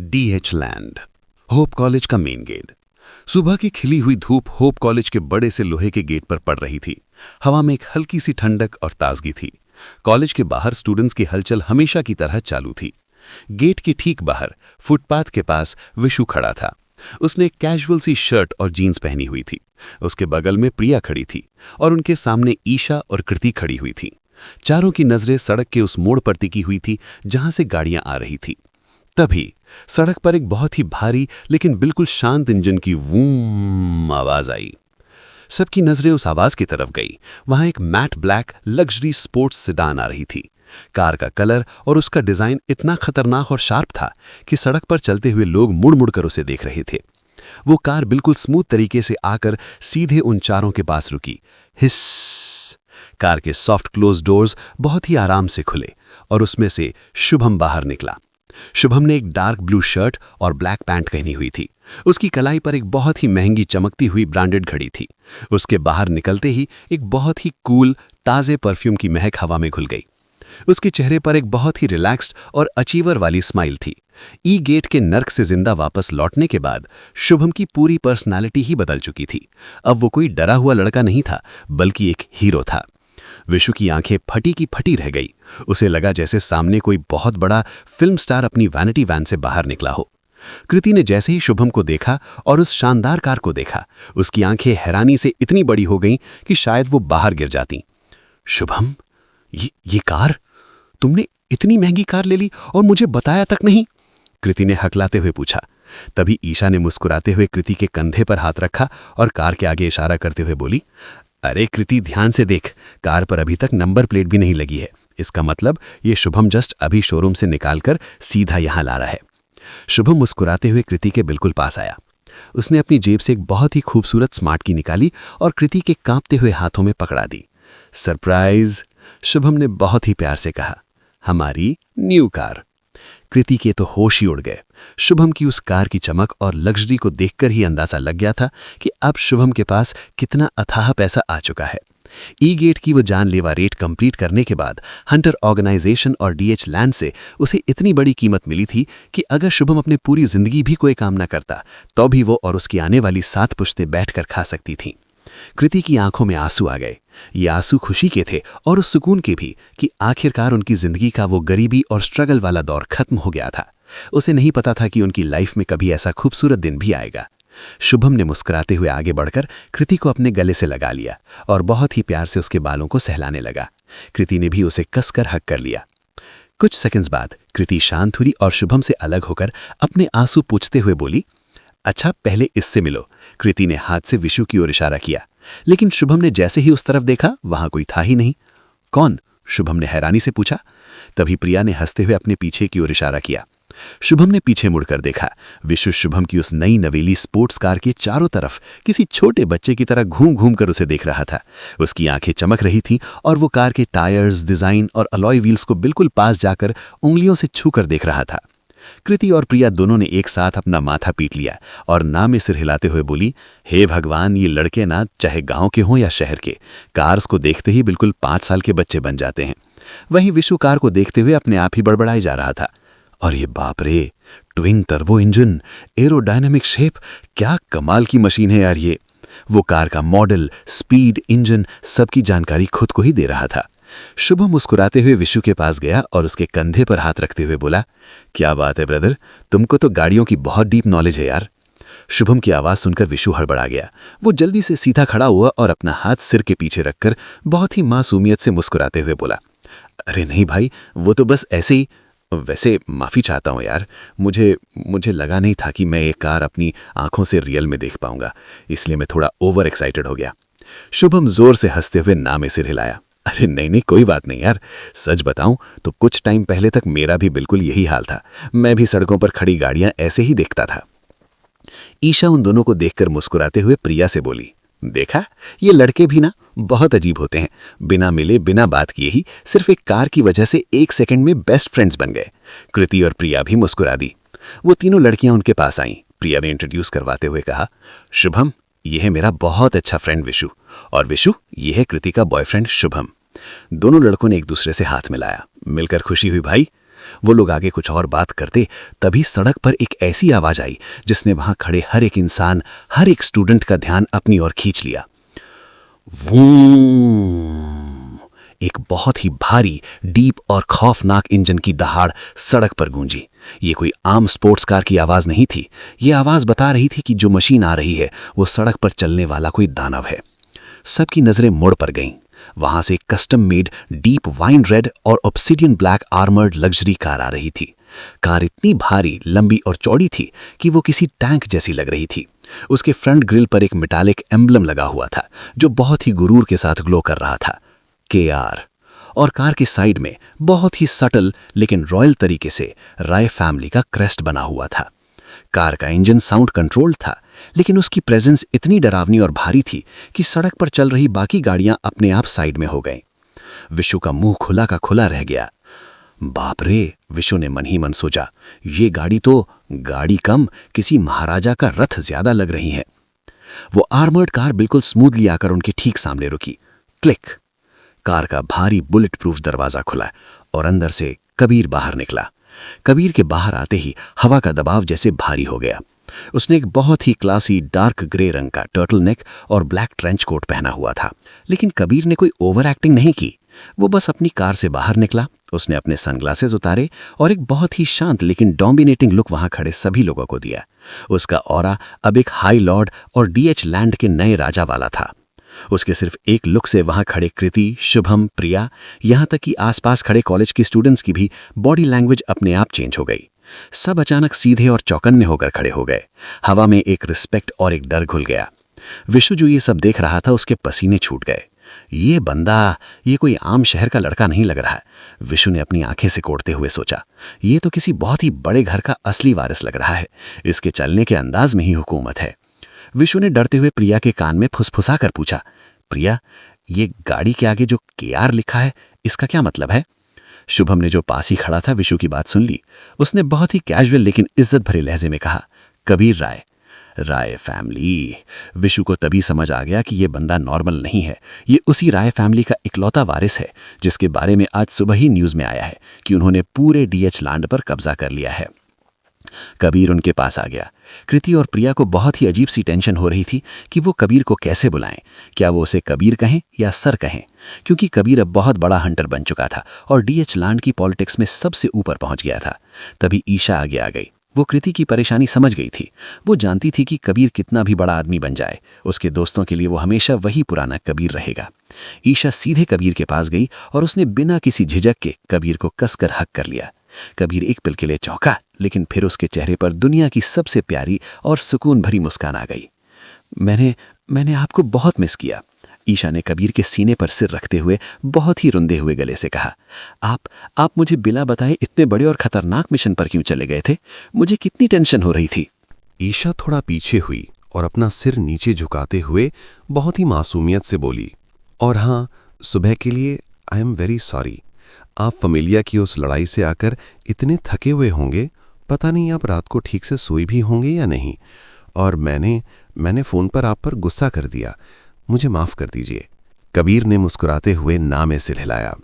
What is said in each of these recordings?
DH land, hope college का main gate. सुबह की खिली हुई धूप होप कॉलेज के बड़े से लोहे के गेट पर पड़ रही थी। हवा में एक हल्की सी ठंडक और ताजगी थी। कॉलेज के बाहर स्टूडेंट्स की हलचल हमेशा की तरह चालू थी। गेट के ठीक बाहर फुटपाथ के पास विशु खड़ा था। उसने एक कैजुअल सी शर्ट और जीन्स पहनी हुई थी। उसके बगल में प्रिया खड़ी थी और उनके सामने ईशा और कृति खड़ी हुई थी। चारों की नजरें सड़क के उस मोड़ पर टिकी हुई थी जहां से गाड़ियां आ रही थी। तभी सड़क पर एक बहुत ही भारी लेकिन बिल्कुल शांत इंजन की वूम आवाज आई। सबकी नजरें उस आवाज की तरफ गई। वहां एक matte black luxury sports sedan आ रही थी। कार का कलर और उसका डिजाइन इतना खतरनाक और शार्प था कि सड़क पर चलते हुए लोग मुड़ मुड़ कर उसे देख रहे थे। वो कार बिल्कुल स्मूथ तरीके से आकर सीधे उन चारों के पास रुकी। हिस। कार के सॉफ्ट क्लोज डोर्स बहुत ही आराम से खुले और उसमें से शुभम बाहर निकला। शुभम ने एक डार्क ब्लू शर्ट और ब्लैक पैंट पहनी हुई थी। उसकी कलाई पर एक बहुत ही महंगी चमकती हुई ब्रांडेड घड़ी थी। उसके बाहर निकलते ही एक बहुत ही कूल ताजे परफ्यूम की महक हवा में घुल गई। उसके चेहरे पर एक बहुत ही रिलैक्स्ड और अचीवर वाली स्माइल थी। ई गेट के नर्क से जिंदा वापस लौटने के बाद शुभम की पूरी पर्सनालिटी ही बदल चुकी थी। अब वो कोई डरा हुआ लड़का नहीं था, बल्कि एक हीरो था। विशु की आंखें फटी की फटी रह गई। उसे लगा जैसे सामने कोई बहुत बड़ा फिल्म स्टार अपनी वैनिटी वैन से बाहर निकला हो। कृति ने जैसे ही शुभम को देखा और उस शानदार कार को देखा, उसकी आंखें हैरानी से इतनी बड़ी हो गईं कि शायद वो बाहर गिर जाती। शुभम, ये कार? तुमने इतनी महंगी कार ले ली और मुझे बताया तक नहीं? कृति ने हकलाते हुए पूछा। तभी ईशा ने मुस्कुराते हुए कृति के कंधे पर हाथ रखा और कार के आगे इशारा करते हुए बोली, अरे कृति, ध्यान से देख, कार पर अभी तक नंबर प्लेट भी नहीं लगी है। इसका मतलब ये शुभम जस्ट अभी शोरूम से निकालकर सीधा यहां ला रहा है। शुभम मुस्कुराते हुए कृति के बिल्कुल पास आया। उसने अपनी जेब से एक बहुत ही खूबसूरत स्मार्ट की निकाली और कृति के कांपते हुए हाथों में पकड़ा दी। सरप्राइज, शुभम ने बहुत ही प्यार से कहा। हमारी न्यू कार। कृति के तो होश ही उड़ गए। शुभम की उस कार की चमक और लग्जरी को देखकर ही अंदाजा लग गया था कि अब शुभम के पास कितना अथाह पैसा आ चुका है। ई गेट की वो जानलेवा रेट कंप्लीट करने के बाद हंटर ऑर्गेनाइजेशन और डीएच लैंड से उसे इतनी बड़ी कीमत मिली थी कि अगर शुभम अपने पूरी जिंदगी भी कोई काम न करता तो भी वो और उसकी आने वाली 7 पुश्तें बैठकर खा सकती थीं। कृति की आंखों में आंसू आ गए। ये आंसू खुशी के थे और उस सुकून के भी कि आखिरकार उनकी जिंदगी का वो गरीबी और स्ट्रगल वाला दौर खत्म हो गया था। उसे नहीं पता था कि उनकी लाइफ में कभी ऐसा खूबसूरत दिन भी आएगा। शुभम ने मुस्कुराते हुए आगे बढ़कर कृति को अपने गले से लगा लिया और बहुत ही प्यार से उसके बालों को सहलाने लगा। कृति ने भी उसे कसकर हक कर लिया। कुछ सेकंड्स बाद कृति शांत हुई और शुभम से अलग होकर अपने आंसू पोंछते हुए बोली, अच्छा, पहले इससे मिलो। कृति ने हाथ से विशु की ओर इशारा किया, लेकिन शुभम ने जैसे ही उस तरफ देखा वहां कोई था ही नहीं। कौन? शुभम ने हैरानी से पूछा। तभी प्रिया ने हंसते हुए अपने पीछे की ओर इशारा किया। शुभम ने पीछे मुड़कर देखा। विशु शुभम की उस नई नवेली स्पोर्ट्स कार के चारों तरफ किसी छोटे बच्चे की तरह घूम घूम कर उसे देख रहा था। उसकी आंखें चमक रही थीं और वो कार के टायर्स, डिजाइन और अलॉय व्हील्स को बिल्कुल पास जाकर उंगलियों से छू कर देख रहा था। कृति और प्रिया दोनों ने एक साथ अपना माथा पीट लिया और ना में सिर हिलाते हुए बोली, हे भगवान, ये लड़के ना चाहे गांव के हों या शहर के, कार्स को देखते ही बिल्कुल 5 साल के बच्चे बन जाते हैं। वहीं विशु कार को देखते हुए अपने आप ही बड़बड़ाई जा रहा था। और ये बाप रे, twin turbo engine, aerodynamic shape, क्या कमाल की मशीन है यार ये। वो कार का मॉडल, स्पीड, इंजन सबकी जानकारी खुद को ही दे रहा था। शुभम मुस्कुराते हुए विशु के पास गया और उसके कंधे पर हाथ रखते हुए बोला, क्या बात है ब्रदर, तुमको तो गाड़ियों की बहुत डीप नॉलेज है यार। शुभम की आवाज सुनकर विशु हड़बड़ा गया। वो जल्दी से सीधा खड़ा हुआ और अपना हाथ सिर के पीछे रखकर बहुत ही मासूमियत से मुस्कुराते हुए बोला, अरे नहीं भाई, वो तो बस ऐसे ही। वैसे माफी चाहता हूँ यार, मुझे लगा नहीं था कि मैं ये कार अपनी आंखों से रियल में देख पाऊंगा, इसलिए मैं थोड़ा ओवर एक्साइटेड हो गया। शुभम जोर से हंसते हुए ना में सिर हिलाया। अरे नहीं, कोई बात नहीं यार, सच बताऊं तो कुछ टाइम पहले तक मेरा भी बिल्कुल यही हाल था। मैं भी सड़कों पर खड़ी गाड़ियां ऐसे ही देखता था। ईशा उन दोनों को देखकर मुस्कुराते हुए प्रिया से बोली, देखा, ये लड़के भी ना बहुत अजीब होते हैं। बिना मिले बिना बात किए ही सिर्फ एक कार की वजह से 1 सेकंड में बेस्ट फ्रेंड्स बन गए। कृति और प्रिया भी मुस्कुरा दी। वो तीनों लड़कियां उनके पास आईं। प्रिया ने इंट्रोड्यूस करवाते हुए कहा, शुभम, ये है मेरा बहुत अच्छा फ्रेंड विशु, और विशु, ये है कृति का बॉयफ्रेंड शुभम। दोनों लड़कों ने एक दूसरे से हाथ मिलाया। मिलकर खुशी हुई भाई। वो लोग आगे कुछ और बात करते, तभी सड़क पर एक ऐसी आवाज आई जिसने वहां खड़े हर एक इंसान, हर एक स्टूडेंट का ध्यान अपनी ओर खींच लिया। वूम! एक बहुत ही भारी, डीप और खौफनाक इंजन की दहाड़ सड़क पर गूंजी। ये कोई आम स्पोर्ट्स कार की आवाज नहीं थी। ये आवाज बता रही थी कि जो मशीन आ रही है वो सड़क पर चलने वाला कोई दानव है। सबकी नजरें मुड़ पर गईं। वहां से एक custom made deep wine red और obsidian black armoured luxury car आ रही थी। कार इतनी भारी, लंबी और चौड़ी थी कि वो किसी टैंक जैसी लग रही थी। उसके फ्रंट ग्रिल पर एक मेटालिक एम्ब्लम लगा हुआ था जो बहुत ही गुरूर के साथ ग्लो कर रहा था, KR। और कार के साइड में बहुत ही सटल लेकिन रॉयल तरीके से राय फैमिली का क्रेस्ट बना हुआ था। कार का इंजन साउंड कंट्रोल्ड था, लेकिन उसकी प्रेजेंस इतनी डरावनी और भारी थी कि सड़क पर चल रही बाकी गाड़ियां अपने आप साइड में हो गईं। विशु का मुंह खुला का खुला रह गया। बाप रे, विशु ने मन ही मन सोचा, ये गाड़ी तो गाड़ी कम किसी महाराजा का रथ ज्यादा लग रही है। वो आर्मर्ड कार बिल्कुल स्मूथली आकर उनके ठीक सामने रुकी। क्लिक! कार का भारी बुलेट प्रूफ दरवाजा खुला और अंदर से कबीर बाहर निकला। कबीर के बाहर आते ही हवा का दबाव जैसे भारी हो गया। उसने एक बहुत ही क्लासी डार्क ग्रे रंग का टर्टल नेक और ब्लैक ट्रेंच कोट पहना हुआ था, लेकिन कबीर ने कोई ओवर एक्टिंग नहीं की। वो बस अपनी कार से बाहर निकला। उसने अपने सनग्लासेस उतारे और एक बहुत ही शांत लेकिन डोमिनेटिंग लुक वहां खड़े सभी लोगों को दिया। उसका ऑरा अब एक हाई लॉर्ड और DH लैंड के नए राजा वाला था। उसके सिर्फ एक लुक से वहां खड़े कृति, शुभम, प्रिया, यहां तक कि आसपास खड़े कॉलेज के स्टूडेंट्स की भी बॉडी लैंग्वेज अपने आप चेंज हो गई। सब अचानक सीधे और चौकन्ने होकर खड़े हो गए। हवा में एक रिस्पेक्ट और एक डर घुल गया। विशु जो ये सब देख रहा था, उसके पसीने छूट गए। ये बंदा, ये कोई आम शहर का लड़का नहीं लग रहा है, विशु ने अपनी आंखें सिकोड़ते हुए सोचा। ये तो किसी बहुत ही बड़े घर का असली वारिस लग रहा है। इसके चलने के अंदाज में ही हुकूमत है। विशु ने डरते हुए प्रिया के कान में फुसफुसा कर पूछा, प्रिया, ये गाड़ी के आगे जो KR लिखा है, इसका क्या मतलब है? शुभम ने जो पास ही खड़ा था विशु की बात सुन ली। उसने बहुत ही कैजुअल लेकिन इज्जत भरे लहजे में कहा, कबीर राय। राय फैमिली। विशु को तभी समझ आ गया कि यह बंदा नॉर्मल नहीं है। ये उसी राय फैमिली का इकलौता वारिस है जिसके बारे में आज सुबह ही न्यूज में आया है कि उन्होंने पूरे DH लैंड पर कब्जा कर लिया है। कबीर उनके पास आ गया। कृति और प्रिया को बहुत ही अजीब सी टेंशन हो रही थी कि वो कबीर को कैसे बुलाएं। क्या वो उसे कबीर कहें या सर कहें, क्योंकि कबीर अब बहुत बड़ा हंटर बन चुका था और DH लैंड की पॉलिटिक्स में सबसे ऊपर पहुंच गया था। तभी ईशा आगे आ गई। वो कृति की परेशानी समझ गई थी। वो जानती थी कि कबीर कितना भी बड़ा आदमी बन जाए, उसके दोस्तों के लिए वो हमेशा वही पुराना कबीर रहेगा। ईशा सीधे कबीर के पास गई और उसने बिना किसी झिझक के कबीर को कसकर हक कर लिया। कबीर एक पल के लिए चौंका, लेकिन फिर उसके चेहरे पर दुनिया की सबसे प्यारी और सुकून भरी मुस्कान आ गई। मैंने आपको बहुत मिस किया। ईशा ने कबीर के सीने पर सिर रखते हुए बहुत ही रुंधे हुए गले से कहा, आप मुझे बिना बताए इतने बड़े और खतरनाक मिशन पर क्यों चले गए थे? मुझे कितनी टेंशन हो रही थी। ईशा थोड़ा पीछे हुई और अपना सिर नीचे झुकाते हुए बहुत ही मासूमियत से बोली, और हाँ, सुबह के लिए आई एम वेरी सॉरी। आप फमिलिया की उस लड़ाई से आकर इतने थके हुए होंगे, पता नहीं आप रात को ठीक से सोई भी होंगे या नहीं, और मैंने फ़ोन पर आप पर गुस्सा कर दिया, मुझे माफ़ कर दीजिए। कबीर ने मुस्कुराते हुए ना में सिर हिलाया।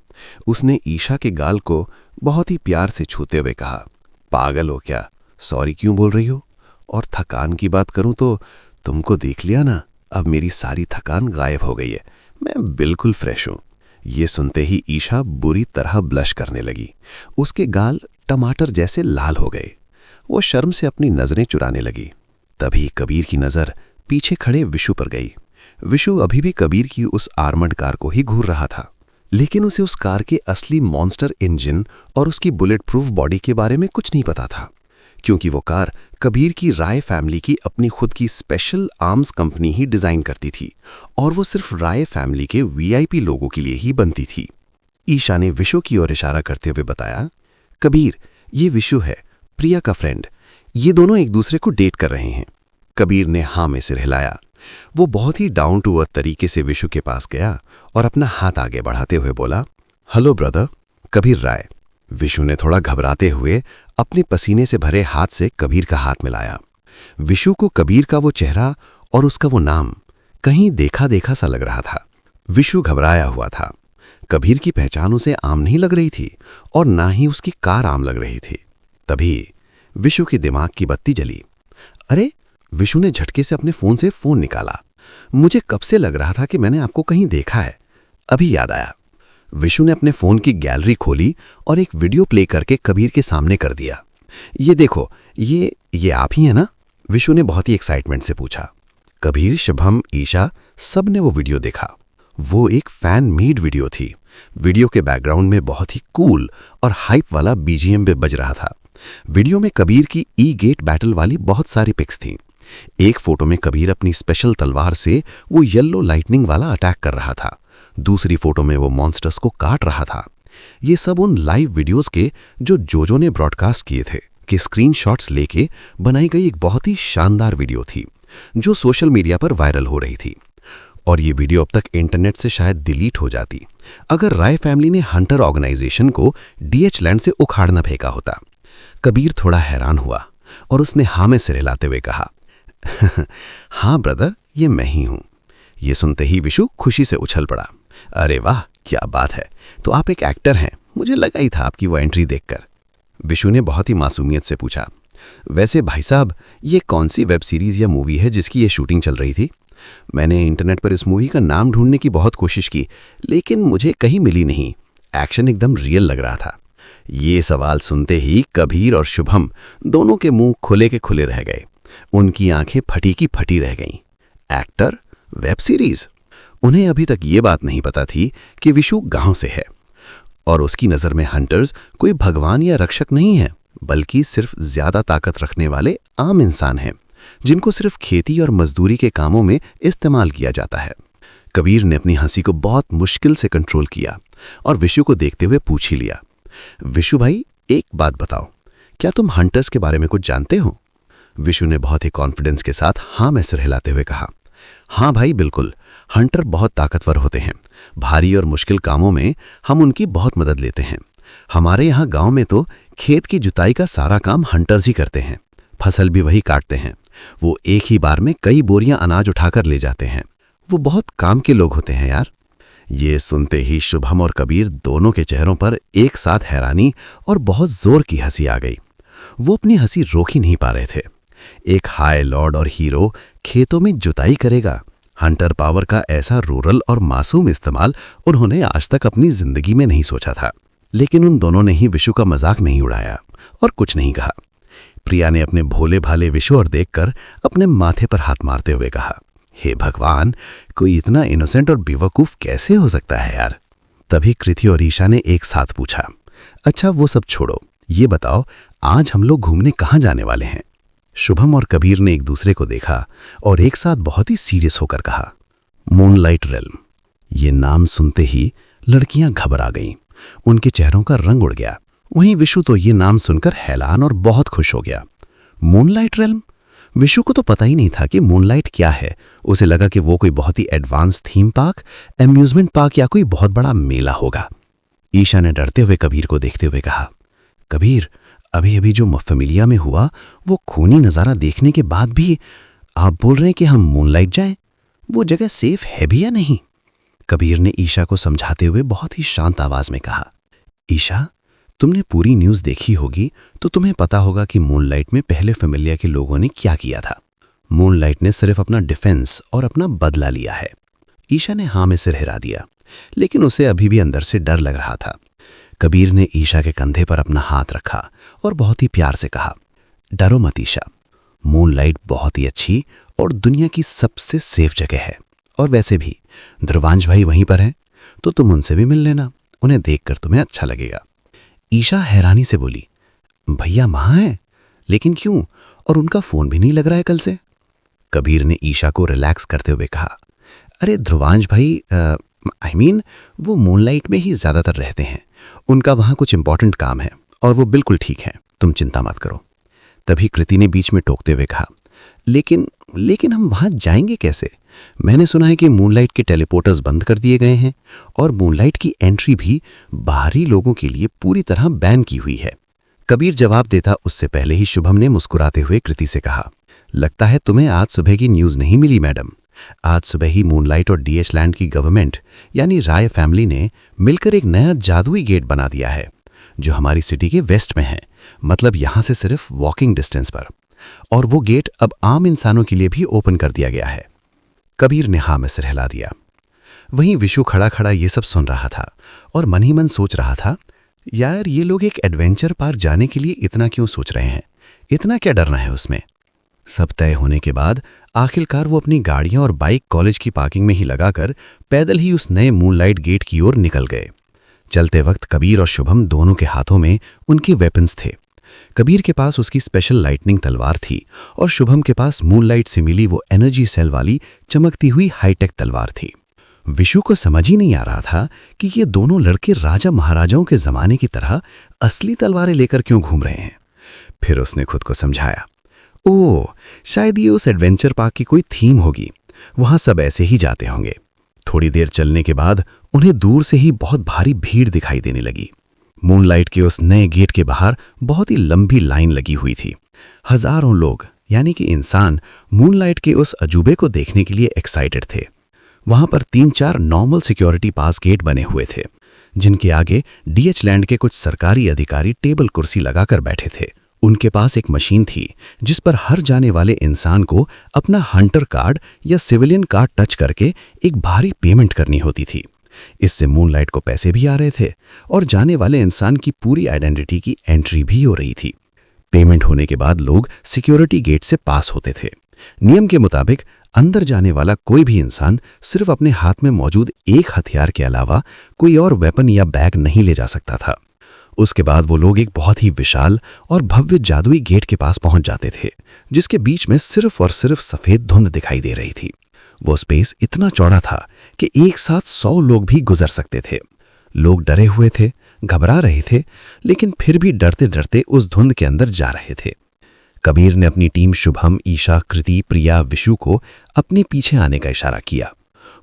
उसने ईशा के गाल को बहुत ही प्यार से छूते हुए कहा, पागल हो क्या, सॉरी क्यों बोल रही हो? और थकान की बात करूं तो तुमको देख लिया ना, अब मेरी सारी थकान गायब हो गई है, मैं बिल्कुल फ्रेश हूं। ये सुनते ही ईशा बुरी तरह ब्लश करने लगी। उसके गाल टमाटर जैसे लाल हो गए। वो शर्म से अपनी नजरें चुराने लगी। तभी कबीर की नजर पीछे खड़े विशु पर गई। विशु अभी भी कबीर की उस आर्मर्ड कार को ही घूर रहा था, लेकिन उसे उस कार के असली मॉन्स्टर इंजन और उसकी बुलेट प्रूफ बॉडी के बारे में कुछ नहीं पता था, क्योंकि वो कार कबीर की राय फैमिली की अपनी खुद की स्पेशल आर्म्स कंपनी ही डिजाइन करती थी और वो सिर्फ राय फैमिली के VIP लोगों के लिए ही बनती थी। ईशा ने विशु की ओर इशारा करते हुए बताया, कबीर, ये विशु है, प्रिया का फ्रेंड। ये दोनों एक दूसरे को डेट कर रहे हैं। कबीर ने हाँ में सिर हिलाया। वो बहुत ही डाउन टू अर्थ तरीके से विशु के पास गया और अपना हाथ आगे बढ़ाते हुए बोला, हेलो ब्रदर, कबीर राय। विशु ने थोड़ा घबराते हुए अपने पसीने से भरे हाथ से कबीर का हाथ मिलाया। विशु को कबीर का वो चेहरा और उसका वो नाम कहीं देखा देखा सा लग रहा था। विशु घबराया हुआ था। कबीर की पहचान उसे आम नहीं लग रही थी और ना ही उसकी कार आम लग रही थी। तभी विशु के दिमाग की बत्ती जली। अरे, विशु ने झटके से अपने फोन से फोन निकाला। मुझे कब से लग रहा था कि मैंने आपको कहीं देखा है, अभी याद आया। विशु ने अपने फोन की गैलरी खोली और एक वीडियो प्ले करके कबीर के सामने कर दिया। ये देखो, ये आप ही है ना? विशु ने बहुत ही एक्साइटमेंट से पूछा। कबीर, शुभम, ईशा सब ने वो वीडियो देखा। वो एक फैन मेड वीडियो थी। वीडियो के बैकग्राउंड में बहुत ही कूल और हाइप वाला बीजीएम भी बज रहा था। वीडियो में कबीर की ई-गेट बैटल वाली बहुत सारी पिक्स थीं। एक फोटो में कबीर अपनी स्पेशल तलवार से वो येलो लाइटनिंग वाला अटैक कर रहा था। दूसरी फोटो में वो मॉन्स्टर्स को काट रहा था। ये सब उन लाइव वीडियोस के जो जोजो ने ब्रॉडकास्ट किए थे कि स्क्रीनशॉट्स लेके बनाई गई एक बहुत ही शानदार वीडियो थी जो सोशल मीडिया पर वायरल हो रही थी। और ये वीडियो अब तक इंटरनेट से शायद डिलीट हो जाती अगर राय फैमिली ने हंटर ऑर्गेनाइजेशन को डीएच लैंड से उखाड़ न फेंका होता। कबीर थोड़ा हैरान हुआ और उसने हाँ में सिर हिलाते हुए कहा, हाँ ब्रदर, ये मैं ही हूं। ये सुनते ही विशु खुशी से उछल पड़ा। अरे वाह, क्या बात है, तो आप एक एक्टर हैं, मुझे लगा ही था आपकी वो एंट्री देखकर। विशु ने बहुत ही मासूमियत से पूछा, वैसे भाई साहब, ये कौन सी वेब सीरीज या मूवी है जिसकी ये शूटिंग चल रही थी? मैंने इंटरनेट पर इस मूवी का नाम ढूंढने की बहुत कोशिश की, लेकिन मुझे कहीं मिली नहीं। एक्शन एकदम रियल लग रहा था। ये सवाल सुनते ही कबीर और शुभम दोनों के मुंह खुले के खुले रह गए। उनकी आंखें फटी की फटी रह गईं। Actor, web series? उन्हें अभी तक ये बात नहीं पता थी कि विशु गांव से है और उसकी नज़र में हंटर्स कोई भगवान या रक्षक नहीं है, बल्कि सिर्फ ज्यादा ताकत रखने वाले आम इंसान हैं जिनको सिर्फ खेती और मजदूरी के कामों में इस्तेमाल किया जाता है। कबीर ने अपनी हंसी को बहुत मुश्किल से कंट्रोल किया और विशु को देखते हुए पूछ ही लिया, विशु भाई, एक बात बताओ, क्या तुम हंटर्स के बारे में कुछ जानते हो? विशु ने बहुत ही कॉन्फिडेंस के साथ हाँ में सिर हिलाते हुए कहा, हाँ भाई, बिल्कुल। हंटर बहुत ताकतवर होते हैं। भारी और मुश्किल कामों में हम उनकी बहुत मदद लेते हैं। हमारे यहाँ गांव में तो खेत की जुताई का सारा काम हंटर्स ही करते हैं। फसल भी वही काटते हैं। वो एक ही बार में कई बोरियां अनाज उठाकर ले जाते हैं। वो बहुत काम के लोग होते हैं यार। ये सुनते ही शुभम और कबीर दोनों के चेहरों पर एक साथ हैरानी और बहुत जोर की हंसी आ गई। वो अपनी हंसी रोक ही नहीं पा रहे थे। एक हाई लॉर्ड और हीरो खेतों में जुताई करेगा। हंटर पावर का ऐसा रूरल और मासूम इस्तेमाल उन्होंने आज तक अपनी जिंदगी में नहीं सोचा था। लेकिन उन दोनों ने ही विशु का मजाक नहीं उड़ाया और कुछ नहीं कहा। प्रिया ने अपने भोले भाले विशु और देखकर अपने माथे पर हाथ मारते हुए कहा, हे भगवान, कोई इतना इनोसेंट और बेवकूफ कैसे हो सकता है यार। तभी कृति और ईशा ने एक साथ पूछा, अच्छा वो सब छोड़ो, ये बताओ आज हम लोग घूमने कहाँ जाने वाले हैं? शुभम और कबीर ने एक दूसरे को देखा और एक साथ बहुत ही सीरियस होकर कहा, मूनलाइट रेल्म। ये नाम सुनते ही लड़कियां घबरा गईं। उनके चेहरों का रंग उड़ गया। वहीं विशु तो ये नाम सुनकर हैरान और बहुत खुश हो गया। Moonlight realm? विशु को तो पता ही नहीं था कि मूनलाइट क्या है। उसे लगा कि वो कोई बहुत ही advance theme park, amusement park या कोई बहुत बड़ा मेला होगा। ईशा ने डरते हुए कबीर को देखते हुए कहा, कबीर, अभी अभी जो फैमिलिया में हुआ वो खूनी नज़ारा देखने के बाद भी आप बोल रहे हैं कि हम मूनलाइट जाएं? वो जगह सेफ है भी या नहीं? कबीर ने ईशा को समझाते हुए बहुत ही शांत आवाज में कहा, ईशा, तुमने पूरी न्यूज़ देखी होगी तो तुम्हें पता होगा कि मूनलाइट में पहले फैमिलिया के लोगों ने क्या किया था। मूनलाइट ने सिर्फ अपना डिफेंस और अपना बदला लिया है। ईशा ने हाँ में सिर हिला दिया, लेकिन उसे अभी भी अंदर से डर लग रहा था। कबीर ने ईशा के कंधे पर अपना हाथ रखा और बहुत ही प्यार से कहा, डरो मत ईशा, मूनलाइट बहुत ही अच्छी और दुनिया की सबसे सेफ जगह है। और वैसे भी ध्रुवांश भाई वहीं पर हैं, तो तुम उनसे भी मिल लेना, उन्हें देखकर तुम्हें अच्छा लगेगा। ईशा हैरानी से बोली, भैया वहां हैं? लेकिन क्यों? और उनका फोन भी नहीं लग रहा है कल से। कबीर ने ईशा को रिलैक्स करते हुए कहा, अरे ध्रुवांश भाई, वो मूनलाइट में ही ज्यादातर रहते हैं। उनका वहां कुछ इंपॉर्टेंट काम है और वो बिल्कुल ठीक है, तुम चिंता मत करो। तभी कृति ने बीच में टोकते हुए कहा, लेकिन हम वहां जाएंगे कैसे? मैंने सुना है कि मूनलाइट के टेलीपोर्टर्स बंद कर दिए गए हैं और मूनलाइट की एंट्री भी बाहरी लोगों के लिए पूरी तरह बैन की हुई है। कबीर जवाब देता उससे पहले ही शुभम ने मुस्कुराते हुए कृति से कहा, लगता है तुम्हें आज सुबह की न्यूज़ नहीं मिली मैडम। आज सुबह ही मूनलाइट और डीएच लैंड की गवर्नमेंट यानी राय फैमिली ने मिलकर एक नया जादुई गेट बना दिया है जो हमारी सिटी के वेस्ट में है, मतलब यहाँ से सिर्फ वॉकिंग डिस्टेंस पर। और वो गेट अब आम इंसानों के लिए भी ओपन कर दिया गया है। कबीर ने हाँ में सिर हिला दिया। वहीं विशु खड़ा खड़ा ये सब सुन रहा था और मन ही मन सोच रहा था, यार ये लोग एक एडवेंचर पार्क जाने के लिए इतना क्यों सोच रहे हैं, इतना क्या डरना है उसमें। सब तय होने के बाद आखिरकार वो अपनी गाड़ियां और बाइक कॉलेज की पार्किंग में ही लगाकर पैदल ही उस नए मूनलाइट गेट की ओर निकल गए। चलते वक्त कबीर और शुभम दोनों के हाथों में उनके वेपन्स थे। कबीर के पास उसकी स्पेशल लाइटनिंग तलवार थी और शुभम के पास मूनलाइट से मिली वो एनर्जी सेल वाली चमकती हुई हाईटेक तलवार थी। विशु को समझ ही नहीं आ रहा था कि ये दोनों लड़के राजा महाराजाओं के जमाने की तरह असली तलवारें लेकर क्यों घूम रहे हैं। फिर उसने खुद को समझाया, ओह शायद ये उस एडवेंचर पार्क की कोई थीम होगी, वहां सब ऐसे ही जाते होंगे। थोड़ी देर चलने के बाद उन्हें दूर से ही बहुत भारी भीड़ दिखाई देने लगी। मूनलाइट के उस नए गेट के बाहर बहुत ही लंबी लाइन लगी हुई थी। हजारों लोग यानी कि इंसान मूनलाइट के उस अजूबे को देखने के लिए एक्साइटेड थे। वहां पर 3-4 नॉर्मल सिक्योरिटी पास गेट बने हुए थे जिनके आगे डीएच लैंड के कुछ सरकारी अधिकारी टेबल कुर्सी लगाकर बैठे थे। उनके पास एक मशीन थी जिस पर हर जाने वाले इंसान को अपना हंटर कार्ड या सिविलियन कार्ड टच करके एक भारी पेमेंट करनी होती थी। इससे मूनलाइट को पैसे भी आ रहे थे और जाने वाले इंसान की पूरी आइडेंटिटी की एंट्री भी हो रही थी। पेमेंट होने के बाद लोग सिक्योरिटी गेट से पास होते थे। नियम के मुताबिक अंदर जाने वाला कोई भी इंसान सिर्फ अपने हाथ में मौजूद एक हथियार के अलावा कोई और वेपन या बैग नहीं ले जा सकता था। उसके बाद वो लोग एक बहुत ही विशाल और भव्य जादुई गेट के पास पहुंच जाते थे जिसके बीच में सिर्फ और सिर्फ सफेद धुंध दिखाई दे रही थी। वो स्पेस इतना चौड़ा था कि एक साथ 100 लोग भी गुजर सकते थे। लोग डरे हुए थे, घबरा रहे थे, लेकिन फिर भी डरते डरते उस धुंध के अंदर जा रहे थे। कबीर ने अपनी टीम शुभम, ईशा, कृति, प्रिया, विशु को अपने पीछे आने का इशारा किया।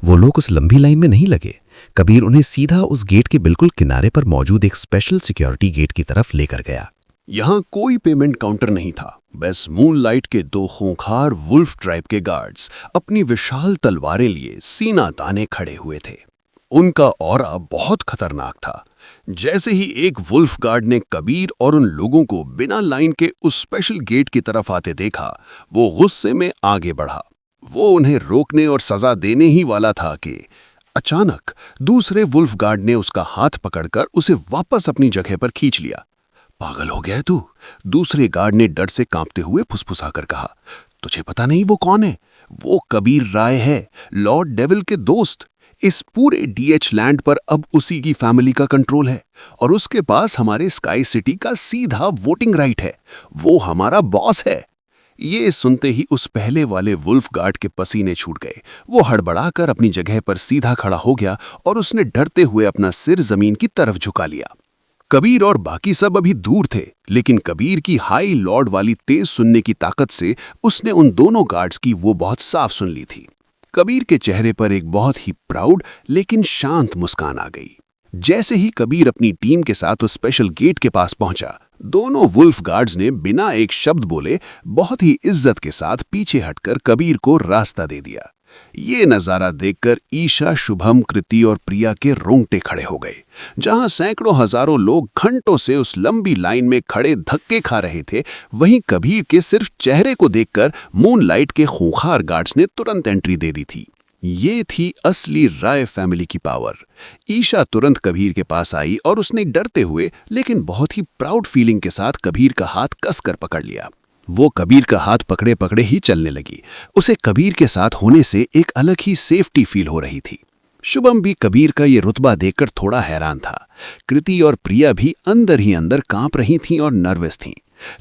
वो लोग उस लंबी लाइन में नहीं लगे। कबीर उन्हें सीधा उस गेट के बिल्कुल किनारे पर मौजूद एक स्पेशल सिक्योरिटी गेट की तरफ लेकर गया। यहाँ कोई पेमेंट काउंटर नहीं था, बस मूनलाइट के 2 खूंखार वुल्फ ट्राइब के गार्ड्स अपनी विशाल तलवारें लिए सीना ताने खड़े हुए थे। उनका ऑरा बहुत खतरनाक था। जैसे ही एक वुल्फ गार्ड ने कबीर और उन लोगों को बिना लाइन के उस स्पेशल गेट की तरफ आते देखा, वो गुस्से में आगे बढ़ा। वो उन्हें रोकने और सजा देने ही वाला था कि अचानक दूसरे वुल्फ गार्ड ने उसका हाथ पकड़कर उसे वापस अपनी जगह पर खींच लिया। पागल हो गया है तू? दूसरे गार्ड ने डर से कांपते हुए फुसफुसाकर कहा। तुझे पता नहीं वो कौन है? वो कबीर राय है, लॉर्ड डेविल के दोस्त। इस पूरे डीएच लैंड पर अब उसी की फैमिली का कंट्रोल है और उसके पास हमारे स्काई सिटी का सीधा वोटिंग राइट है। वो हमारा बॉस है। ये सुनते ही उस पहले वाले वुल्फ गार्ड के पसीने छूट गए। वो हड़बड़ाकर अपनी जगह पर सीधा खड़ा हो गया और उसने डरते हुए अपना सिर जमीन की तरफ झुका लिया। कबीर और बाकी सब अभी दूर थे, लेकिन कबीर की हाई लॉर्ड वाली तेज सुनने की ताकत से उसने उन दोनों गार्ड्स की वो बहुत साफ सुन ली थी। कबीर के चेहरे पर एक बहुत ही प्राउड लेकिन शांत मुस्कान आ गई। जैसे ही कबीर अपनी टीम के साथ उस स्पेशल गेट के पास पहुंचा, दोनों वुल्फ गार्ड्स ने बिना एक शब्द बोले बहुत ही इज्जत के साथ पीछे हटकर कबीर को रास्ता दे दिया। ये नजारा देखकर ईशा, शुभम, कृति और प्रिया के रोंगटे खड़े हो गए। जहां सैकड़ों हजारों लोग घंटों से उस लंबी लाइन में खड़े धक्के खा रहे थे, वहीं कबीर के सिर्फ चेहरे को देखकर मूनलाइट के खूंखार गार्ड्स ने तुरंत एंट्री दे दी थी। ये थी असली राय फैमिली की पावर। ईशा तुरंत कबीर के पास आई और उसने डरते हुए लेकिन बहुत ही प्राउड फीलिंग के साथ कबीर का हाथ कसकर पकड़ लिया। वो कबीर का हाथ पकड़े पकड़े ही चलने लगी। उसे कबीर के साथ होने से एक अलग ही सेफ्टी फील हो रही थी। शुभम भी कबीर का ये रुतबा देखकर थोड़ा हैरान था। कृति और प्रिया भी अंदर ही अंदर कांप रही थीं और नर्वस थीं,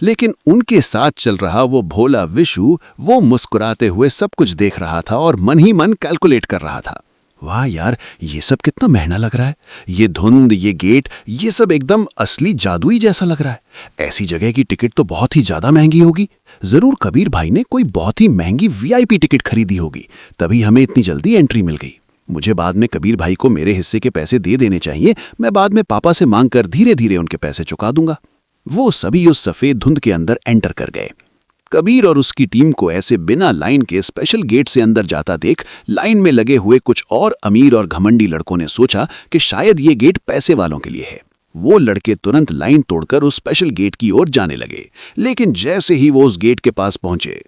लेकिन उनके साथ चल रहा वो भोला विशु, वो मुस्कुराते हुए सब कुछ देख रहा था और मन ही मन कैलकुलेट कर रहा था। वाह यार, ये सब कितना महंगा लग रहा है। ये धुंध, ये गेट, ये सब एकदम असली जादुई जैसा लग रहा है। ऐसी जगह की टिकट तो बहुत ही ज्यादा महंगी होगी। जरूर कबीर भाई ने कोई बहुत ही महंगी वीआईपी टिकट खरीदी होगी, तभी हमें इतनी जल्दी एंट्री मिल गई। मुझे बाद में कबीर भाई को मेरे हिस्से के पैसे दे देने चाहिए। मैं बाद में पापा से मांग कर धीरे धीरे उनके पैसे चुका दूंगा। वो सभी उस सफेद धुंध के अंदर एंटर कर गए। कबीर और उसकी टीम को ऐसे बिना लाइन के स्पेशल गेट से अंदर जाता देख लाइन में लगे हुए कुछ और अमीर और घमंडी लड़कों ने सोचा कि शायद ये गेट पैसे वालों के लिए है। वो लड़के तुरंत लाइन तोड़कर उस स्पेशल गेट की ओर जाने लगे, लेकिन जैसे ही वो उस गेट के पास पहुंचे,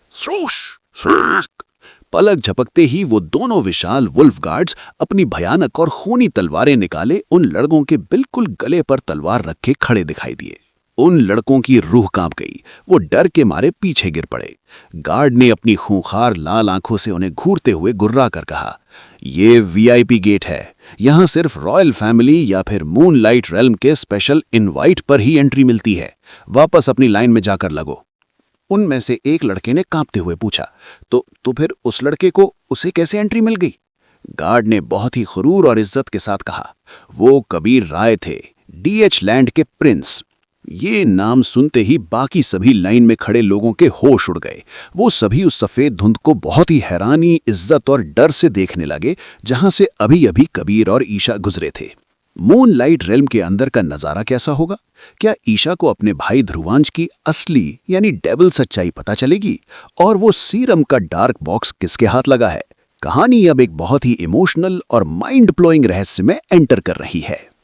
पलक झपकते ही वो दोनों विशाल वुल्फ गार्ड्स अपनी भयानक और खूनी तलवारें निकाले उन लड़कों के बिल्कुल गले पर तलवार रखे खड़े दिखाई दिए। उन लड़कों की रूह कांप गई। वो डर के मारे पीछे गिर पड़े। गार्ड ने अपनी खूंखार लाल आंखों से उन्हें घूरते हुए गुर्रा कर कहा, ये वीआईपी गेट है, यहां सिर्फ रॉयल फैमिली या फिर मूनलाइट रेल्म के स्पेशल इनवाइट पर ही एंट्री मिलती है। वापस अपनी लाइन में जाकर लगो। उनमें से एक लड़के ने कांपते हुए पूछा, तो फिर उस लड़के को उसे कैसे एंट्री मिल गई? गार्ड ने बहुत ही गुरूर और इज्जत के साथ कहा, वो कबीर राय थे, डीएच लैंड के प्रिंस। ये नाम सुनते ही बाकी सभी लाइन में खड़े लोगों के होश उड़ गए। वो सभी उस सफेद धुंध को बहुत ही हैरानी, इज्जत और डर से देखने लगे जहां से अभी अभी कबीर और ईशा गुजरे थे। मूनलाइट रेल्म के अंदर का नजारा कैसा होगा? क्या ईशा को अपने भाई ध्रुवांश की असली यानी डेविल सच्चाई पता चलेगी? और वो सीरम का डार्क बॉक्स किसके हाथ लगा है? कहानी अब एक बहुत ही इमोशनल और माइंड ब्लोइंग रहस्य में एंटर कर रही है।